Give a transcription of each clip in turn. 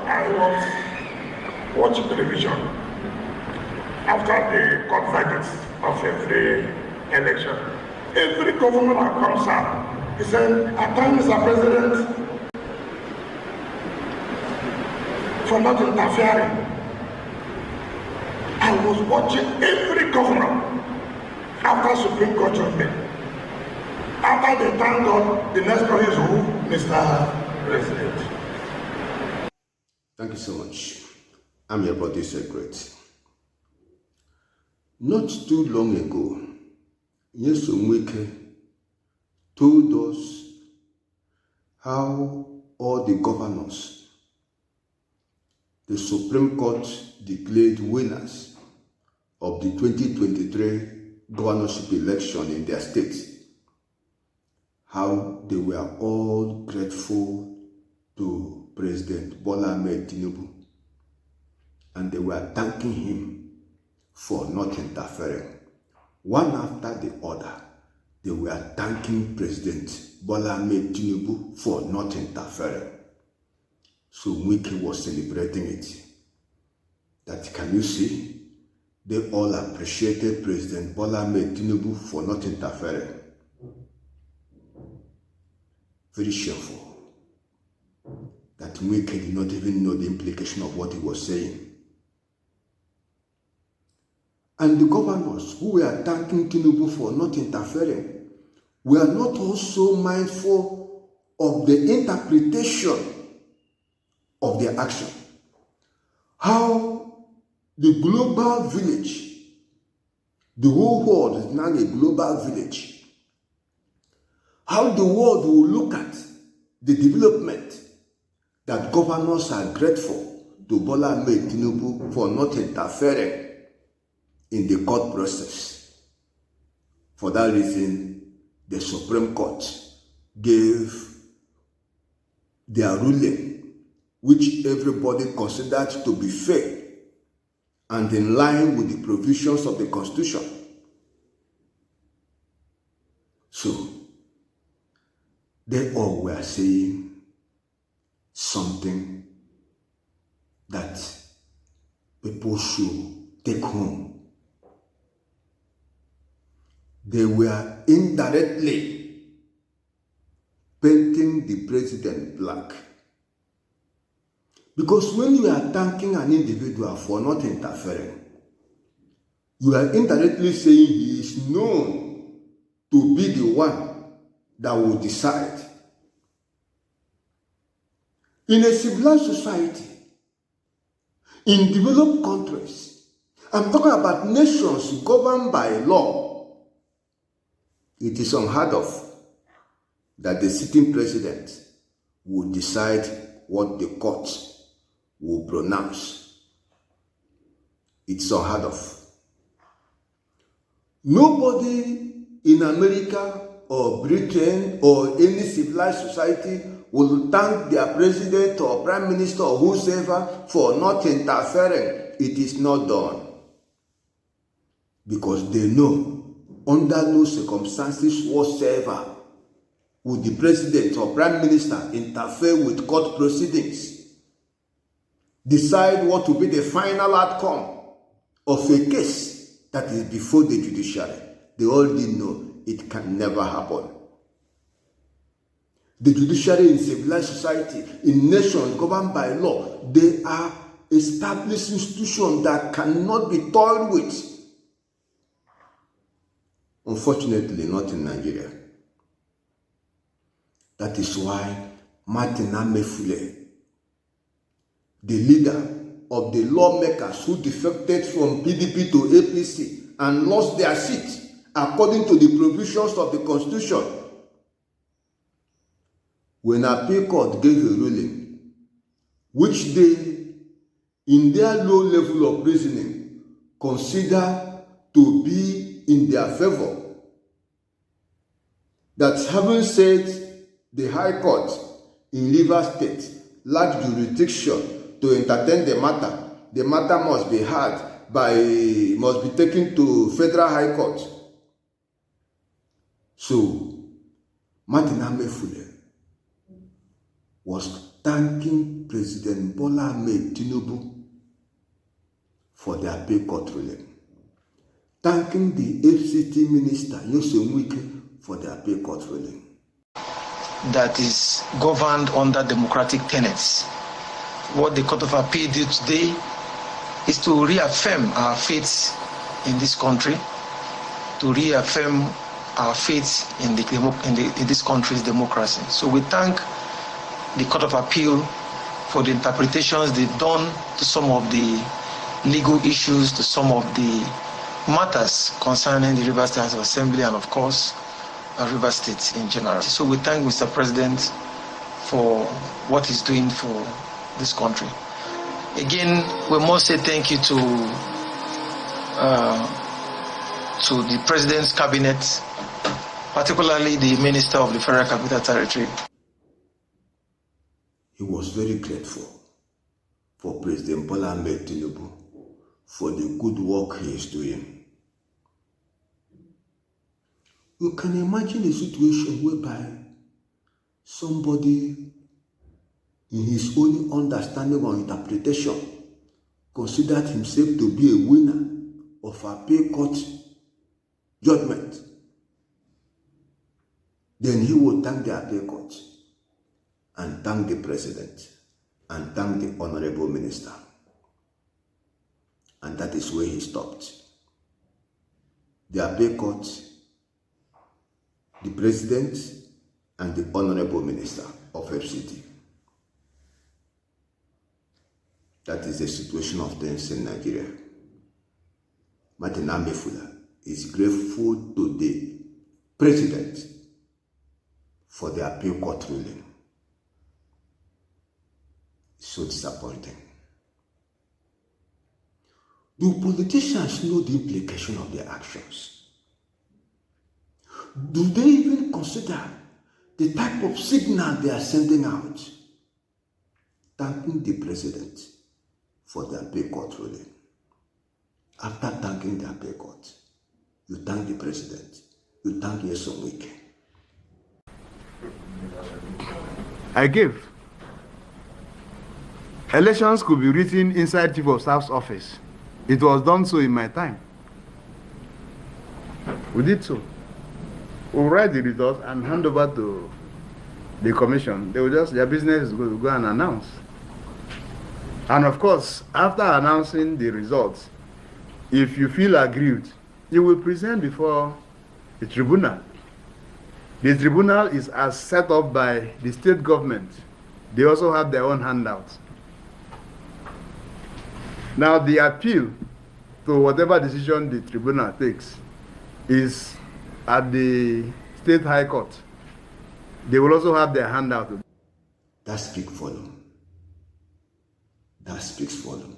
I was watching television after the court verdicts of every election. Every governor that comes out, he said, at times, Mr. President, for not interfering. I was watching every governor after Supreme Court judgment. After they thank God, the next one is who? Mr. President. Thank you so much. I'm your producer, Great. Not too long ago, Wike told us how all the governors, the Supreme Court declared winners of the 2023 governorship election in their states, how they were all grateful to President Bola Ahmed Tinubu, and they were thanking him for not interfering. One after the other, they were thanking President Bola Ahmed Tinubu for not interfering. So Wike was celebrating it. That, can you see? They all appreciated President Bola Ahmed Tinubu for not interfering. Very shameful that Wike did not even know the implication of what he was saying. And the governors who were thanking Tinubu for not interfering were not also mindful of the interpretation of their action. How the global village, the whole world is now a global village. How the world will look at the development that governors are grateful to Bola Ahmed Tinubu for not interfering in the court process. For that reason, the Supreme Court gave their ruling, which everybody considered to be fair and in line with the provisions of the Constitution. So, they all were saying something that people should take home. They were indirectly painting the president black. Because when you are thanking an individual for not interfering, you are indirectly saying he is known to be the one that will decide. In a civilized society, in developed countries, I'm talking about nations governed by law, it is unheard of that the sitting president will decide what the court will pronounce. It's unheard of. Nobody in America or Britain or any civilized society will thank their president or prime minister or whosoever for not interfering. It is not done. Because they know under no circumstances whatsoever would the president or prime minister interfere with court proceedings, decide what will be the final outcome of a case that is before the judiciary. They already know it can never happen. The judiciary in civilized society, in nations governed by law, they are established institutions that cannot be toyed with. Unfortunately, not in Nigeria. That is why Amaewhule, the leader of the lawmakers who defected from PDP to APC and lost their seat according to the provisions of the Constitution, when appeal court gave a ruling, which they, in their low level of reasoning, consider to be in their favor, that having said the High Court in Rivers State lacked jurisdiction to entertain the matter must be taken to Federal High Court. So, Amaewhule was thanking President Bola Ahmed Tinubu for their pay cut ruling, thanking the FCT Minister Wike for their pay cut ruling. That is governed under democratic tenets. What the Court of Appeal did today is to reaffirm our faith in this country, to reaffirm our faith in this country's democracy. So we thank the Court of Appeal for the interpretations they've done to some of the legal issues, to some of the matters concerning the Rivers State House of Assembly and, of course, River State in general. So we thank Mr. President for what he's doing for this country. Again, we must say thank you to the President's Cabinet, particularly the Minister of the Federal Capital Territory. He was very grateful for President Bola Ahmed Tinubu for the good work he is doing. You can imagine a situation whereby somebody in his own understanding or interpretation considered himself to be a winner of a pay cut judgment. Then he will thank their pay cut and thank the president and thank the honorable minister. And that is where he stopped. Their pay cut, the president and the honorable minister of FCT. That is the situation of things in Nigeria. Amaewhule is grateful to the president for their pay cut ruling. So disappointing. Do politicians know the implication of their actions? Do they even consider the type of signal they are sending out? Thanking the president for their pay cut ruling. After thanking their pay cut, you thank the president, you thank Wike. I give. Elections could be written inside Chief of Staff's office. It was done so in my time. We did so. We'll write the results and hand over to the commission. They will just, their business is going to go and announce. And of course, after announcing the results, if you feel aggrieved, you will present before the tribunal. The tribunal is as set up by the state government. They also have their own handouts. Now, the appeal to whatever decision the tribunal takes is at the state high court. They will also have their handout. That speaks volume. That speaks volume.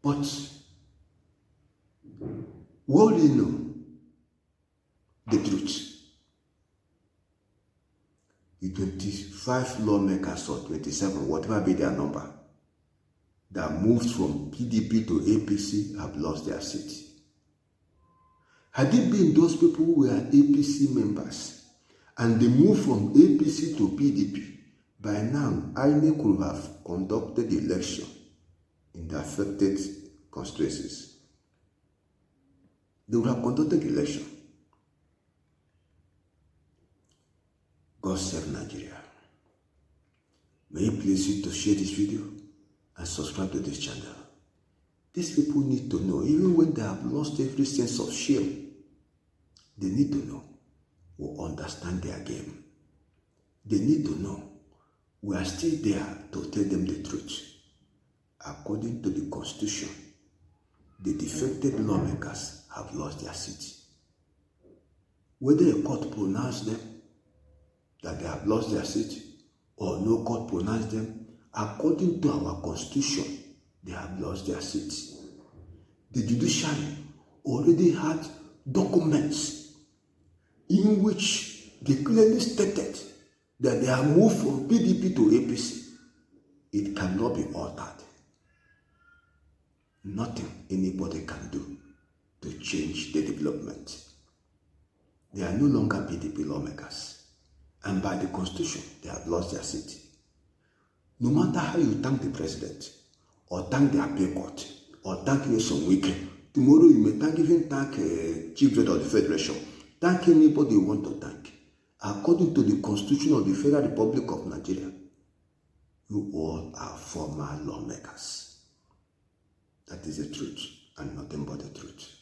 But we already know the truth. The 25 lawmakers or 27, whatever be their number, that moved from PDP to APC have lost their seat. Had it been those people who were APC members and they moved from APC to PDP, by now INEC could have conducted the election in the affected constituencies. They would have conducted the election. God save Nigeria. May it please you to share this video and subscribe to this channel. These people need to know, even when they have lost every sense of shame, they need to know we understand their game. They need to know we are still there to tell them the truth. According to the Constitution, the defected lawmakers have lost their seat. Whether a court pronounced them that they have lost their seat or no court pronounced them, according to our Constitution, they have lost their seats. The judiciary already had documents in which they clearly stated that they have moved from PDP to APC. It cannot be altered. Nothing anybody can do to change the development. They are no longer PDP lawmakers. And by the constitution, they have lost their seat. No matter how you thank the president, or thank the appeal court, or thank Wike, tomorrow you may even thank Chief Judge of the Federation, thank anybody you want to thank. According to the Constitution of the Federal Republic of Nigeria, you all are former lawmakers. That is the truth and nothing but the truth.